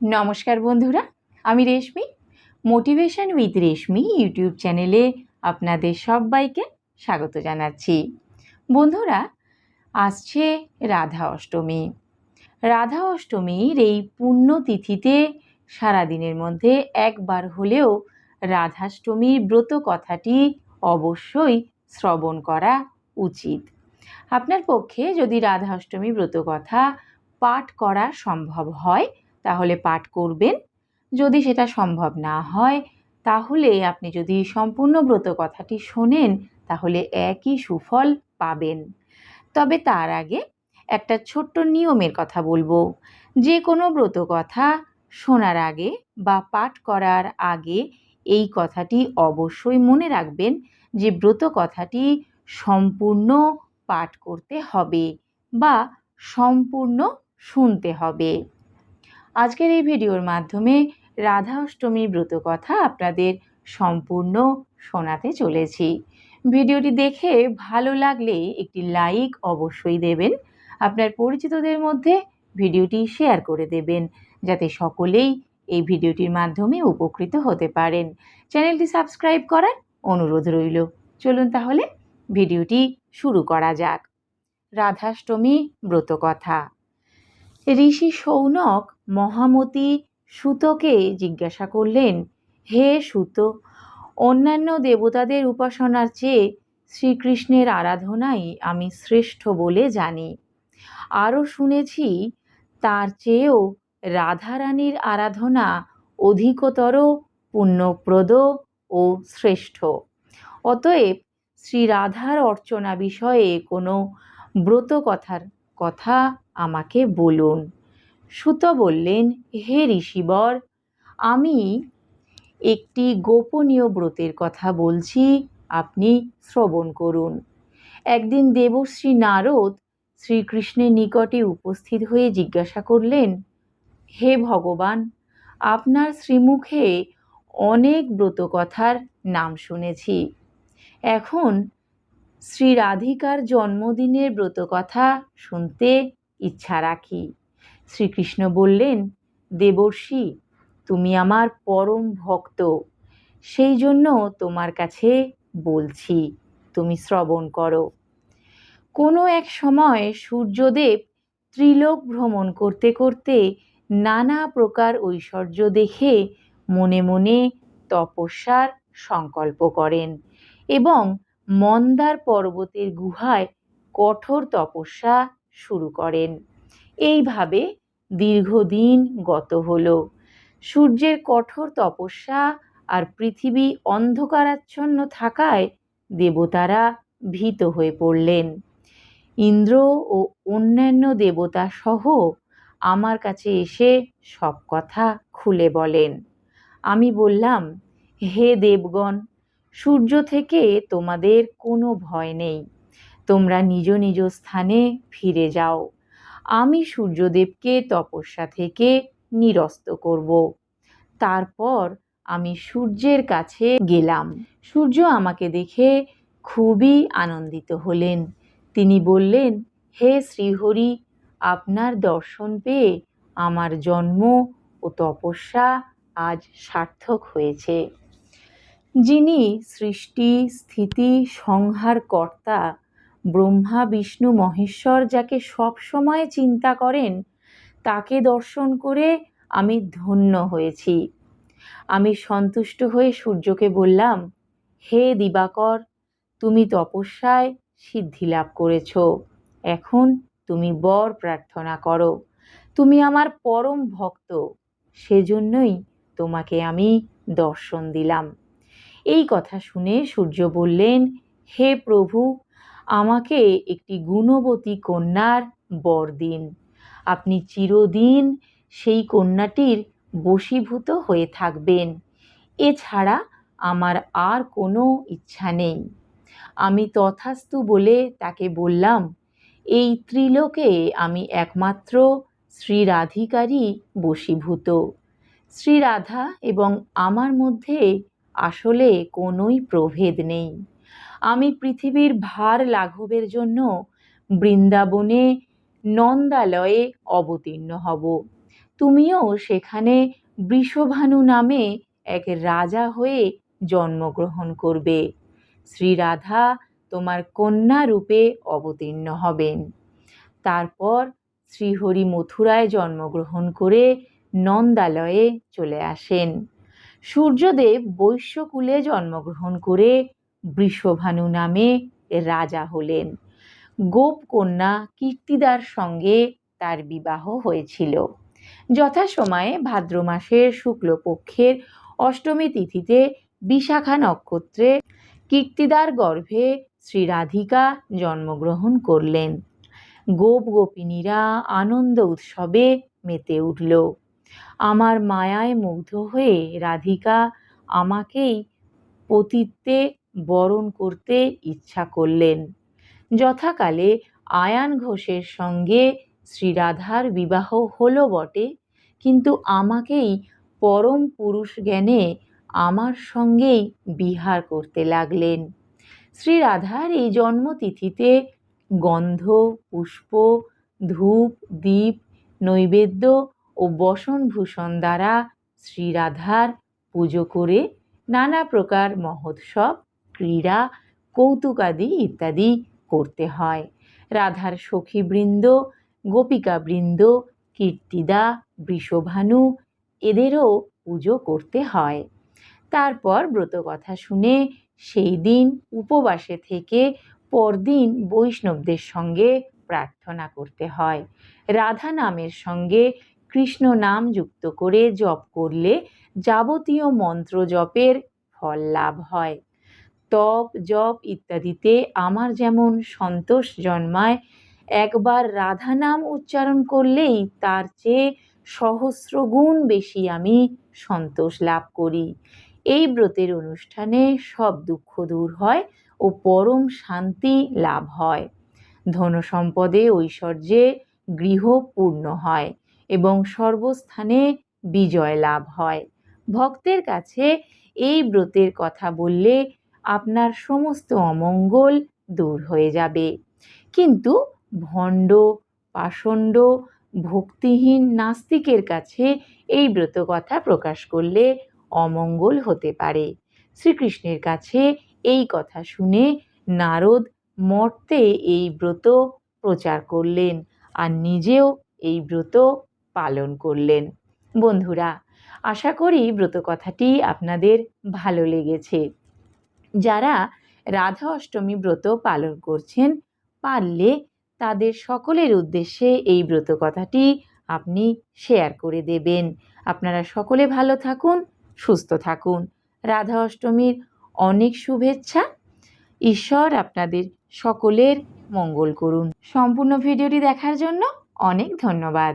নমস্কার বন্ধুরা, আমি রেশমি। মোটিভেশন উইথ রেশমি ইউটিউব চ্যানেলে আপনাদের সবাইকে স্বাগত জানাচ্ছি। বন্ধুরা, আসছে রাধা অষ্টমী। রাধা অষ্টমীর এই পুণ্যতিথিতে সারাদিনের মধ্যে একবার হলেও রাধাষ্টমীর ব্রত কথাটি অবশ্যই শ্রবণ করা উচিত। আপনার পক্ষে যদি রাধা অষ্টমী ব্রত কথা পাঠ করা সম্ভব হয় তাহলে পাঠ করবেন। যদি সেটা সম্ভব না হয় তাহলে আপনি যদি সম্পূর্ণ ব্রত কথাটি শোনেন তাহলে একই সুফল পাবেন। তবে তার আগে একটা ছোট্ট নিয়মের কথা বলবো। যে কোনো ব্রত কথা শোনার আগে বা পাঠ করার আগে এই কথাটি অবশ্যই মনে রাখবেন যে ব্রত কথাটি সম্পূর্ণ পাঠ করতে হবে বা সম্পূর্ণ শুনতে হবে। আজকের এই ভিডিওর মাধ্যমে রাধা অষ্টমীর ব্রত কথা আপনাদের সম্পূর্ণ শোনাতে চলেছি। ভিডিওটি দেখে ভালো লাগলে একটি লাইক অবশ্যই দেবেন। আপনার পরিচিতদের মধ্যে ভিডিওটি শেয়ার করে দেবেন যাতে সকলেই এই ভিডিওটির মাধ্যমে উপকৃত হতে পারেন। চ্যানেলটি সাবস্ক্রাইব করার অনুরোধ রইল। চলুন তাহলে ভিডিওটি শুরু করা যাক। রাধাষ্টমী ব্রতকথা। ঋষি শৌনক মহামতি সুতকে জিজ্ঞাসা করলেন, হে সুত, অন্যান্য দেবতাদের উপাসনার চেয়ে শ্রীকৃষ্ণের আরাধনাই আমি শ্রেষ্ঠ বলে জানি। আরও শুনেছি তার চেয়েও রাধারানীর আরাধনা অধিকতর পুণ্যপ্রদ ও শ্রেষ্ঠ। অতএব শ্রী রাধার অর্চনা বিষয়ে কোনো ব্রত কথা আমাকে বলুন। সুত বললেন, হে ঋষিবর, আমি একটি গোপনীয় ব্রতের কথা বলছি, আপনি শ্রবণ করুন। একদিন দেবশ্রী নারদ শ্রীকৃষ্ণের নিকটে উপস্থিত হয়ে জিজ্ঞাসা করলেন, হে ভগবান, আপনার শ্রীমুখে অনেক ব্রতকথার নাম শুনেছি। এখন শ্রী রাধিকার জন্মদিনের ব্রতকথা শুনতে ইচ্ছা রাখি। শ্রীকৃষ্ণ বললেন, দেবর্ষি, তুমি আমার পরম ভক্ত, সেই জন্য তোমার কাছে বলছি, তুমি শ্রবণ করো। কোনো এক সময় সূর্যদেব ত্রিলোক ভ্রমণ করতে করতে নানা প্রকার ঐশ্বর্য দেখে মনে মনে তপস্যার সংকল্প করেন এবং মন্দার পর্বতের গুহায় কঠোর তপস্যা শুরু করেন। এইভাবে দীর্ঘদিন গত হলো। সূর্যের কঠোর তপস্যা আর পৃথিবী অন্ধকারাচ্ছন্ন থাকায় দেবতারা ভীত হয়ে পড়লেন। ইন্দ্র ও অন্যান্য দেবতা সহ আমার কাছে এসে সব কথা খুলে বলেন। আমি বললাম, হে দেবগণ, সূর্য থেকে তোমাদের কোনো ভয় নেই, তোমরা নিজ নিজ স্থানে ফিরে যাও। আমি সূর্যদেবকে তপস্যা থেকে নিরস্ত করব। তারপর আমি সূর্যের কাছে গেলাম। সূর্য আমাকে দেখে খুবই আনন্দিত হলেন। তিনি বললেন, হে শ্রীহরি, আপনার দর্শন পেয়ে আমার জন্ম ও তপস্যা আজ সার্থক হয়েছে। যিনি সৃষ্টি স্থিতি সংহার কর্তা ব্রহ্মা বিষ্ণু মহেশ্বর যাকে সব সময় চিন্তা করেন, তাকে দর্শন করে আমি ধন্য হয়েছি। আমি সন্তুষ্ট হয়ে সূর্যকে বললাম, হে দিবাকর, তুমি তপস্যায় সিদ্ধি লাভ করেছ, এখন তুমি বর প্রার্থনা করো। তুমি আমার পরম ভক্ত, সেজন্যই তোমাকে আমি দর্শন দিলাম। এই কথা শুনে সূর্য বললেন, হে প্রভু, আমাকে একটি গুণবতী কন্যার বর দিন। আপনি চিরদিন সেই কন্যাটির বশীভূত হয়ে থাকবেন। এছাড়া আমার আর কোনো ইচ্ছা নেই। আমি তথাস্তু বলে তাকে বললাম, এই ত্রিলোকে আমি একমাত্র শ্রী রাধিকারই বশীভূত। শ্রী রাধা এবং আমার মধ্যে আসলে কোনোই প্রভেদ নেই। আমি পৃথিবীর ভার লাঘবের জন্য বৃন্দাবনে নন্দালয়ে অবতীর্ণ হব। তুমিও সেখানে বৃষভানু নামে এক রাজা হয়ে জন্মগ্রহণ করবে। শ্রীরাধা তোমার কন্যা রূপে অবতীর্ণ হবেন। তারপর শ্রীহরি মথুরায় জন্মগ্রহণ করে নন্দালয়ে চলে আসেন। সূর্যদেব বৈশ্যকুলে জন্মগ্রহণ করে বৃষভানু নামে রাজা হলেন। গোপকন্যা কীর্তিদার সঙ্গে তার বিবাহ হয়েছিল। যথাসময়ে ভাদ্র মাসের শুক্লপক্ষের অষ্টমী তিথিতে বিশাখা নক্ষত্রে কীর্তিদার গর্ভে শ্রী রাধিকা জন্মগ্রহণ করলেন। গোপ গোপিনীরা আনন্দ উৎসবে মেতে উঠল। আমার মায়ায় মুগ্ধ হয়ে রাধিকা আমাকেই পতিত্বে বরণ করতে ইচ্ছা করলেন। যথাকালে আয়ান ঘোষের সঙ্গে শ্রীরাধার বিবাহ হলো বটে, কিন্তু আমাকেই পরম পুরুষ জ্ঞানে আমার সঙ্গেই বিহার করতে লাগলেন। শ্রীরাধার এই জন্মতিথিতে গন্ধ, পুষ্প, ধূপ, দীপ, নৈবেদ্য ও বসনভূষণ দ্বারা শ্রীরাধার পুজো করে নানা প্রকার মহোৎসব, ক্রীড়া, কৌতুকাদি ইত্যাদি করতে হয়। রাধার সখীবৃন্দ, গোপিকাবৃন্দ, কীর্তিদা, বৃষভানু এদেরও পুজো করতে হয়। তারপর ব্রতকথা শুনে সেই দিন উপবাসে থেকে পরদিন বৈষ্ণবদের সঙ্গে প্রার্থনা করতে হয়। রাধা নামের সঙ্গে কৃষ্ণ নাম যুক্ত করে জপ করলে যাবতীয় মন্ত্র জপের ফল লাভ হয়। তপ, জপ ইত্যাদিতে আমার যেমন সন্তোষ জন্মায়, একবার রাধা নাম উচ্চারণ করলেই তার চেয়ে সহস্রগুণ বেশি আমি সন্তোষ লাভ করি। এই ব্রতের অনুষ্ঠানে সব দুঃখ দূর হয় ও পরম শান্তি লাভ হয়। ধনসম্পদে ঐশ্বর্যে গৃহ পূর্ণ হয় এবং সর্বস্থানে বিজয় লাভ হয়। ভক্তের কাছে এই ব্রতের কথা বললে আপনার সমস্ত অমঙ্গল দূর হয়ে যাবে। কিন্তু ভণ্ড, পাষণ্ড, ভক্তিহীন নাস্তিকের কাছে এই ব্রত কথা প্রকাশ করলে অমঙ্গল হতে পারে। শ্রীকৃষ্ণের কাছে এই কথা শুনে নারদ মর্তে এই ব্রত প্রচার করলেন আর নিজেও এই ব্রত পালন করলেন। বন্ধুরা, আশা করি ব্রত কথাটি আপনাদের ভালো লেগেছে। যারা রাধা অষ্টমী ব্রত পালন করছেন, পারলে তাদের সকলের উদ্দেশ্যে এই ব্রত কথাটি আপনি শেয়ার করে দেবেন। আপনারা সকলে ভালো থাকুন, সুস্থ থাকুন। রাধা অষ্টমীর অনেক শুভেচ্ছা। ঈশ্বর আপনাদের সকলের মঙ্গল করুন। সম্পূর্ণ ভিডিওটি দেখার জন্য অনেক ধন্যবাদ।